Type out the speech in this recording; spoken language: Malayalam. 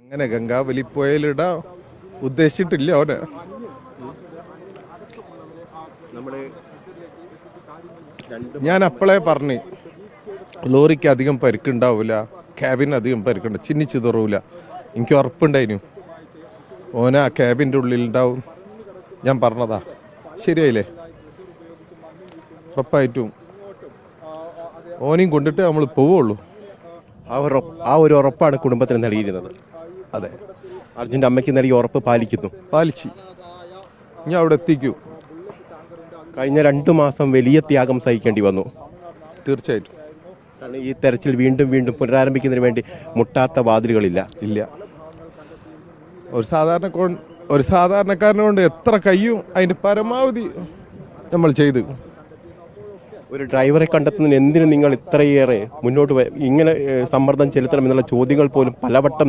അങ്ങനെ ഗംഗാവലിപ്പുഴയിലിടാൻ ഉദ്ദേശിച്ചിട്ടില്ല അവന്. ഞാൻ അപ്പോഴേ പറഞ്ഞു ലോറിക്ക് അധികം പരിക്കുണ്ടാവില്ല, ക്യാബിന് അധികം പരിക്കുണ്ട്, ചിന്നിച്ചിതറൂല. എനിക്ക് ഉറപ്പുണ്ടായിരുന്നു ഓന ആ ക്യാബിൻ്റെ ഉള്ളിലുണ്ടാവും. ഞാൻ പറഞ്ഞതാ, ശരിയായില്ലേ? ഉറപ്പായിട്ടും ഓനെയും കൊണ്ടിട്ട് നമ്മൾ പോവുള്ളൂ. ആ ഒരു ഉറപ്പാണ് കുടുംബത്തിന് നൽകിയിരുന്നത്. അതെ, അർജുൻ്റെ അമ്മയ്ക്ക് നൽകിയ ഉറപ്പ് പാലിച്ച് ഞാൻ അവിടെ എത്തിക്കൂ. കഴിഞ്ഞ 2 മാസം വലിയ ത്യാഗം സഹിക്കേണ്ടി വന്നു. തീർച്ചയായിട്ടും. കാരണം ഈ തെരച്ചിൽ വീണ്ടും വീണ്ടും പുനരാരംഭിക്കുന്നതിന് വേണ്ടി മുട്ടാത്ത വാതിലുകളില്ല. ഇല്ല, ഒരു സാധാരണക്കാരനെ കൊണ്ട് എത്ര കഴിയും അതിൻ്റെ പരമാവധി നമ്മൾ ചെയ്ത്. ഒരു ഡ്രൈവറെ കണ്ടെത്തുന്നതിന് എന്തിനു നിങ്ങൾ ഇത്രയേറെ മുന്നോട്ട് ഇങ്ങനെ സമ്മർദ്ദം ചെലുത്തണം എന്നുള്ള ചോദ്യങ്ങൾ പോലും പലവട്ടം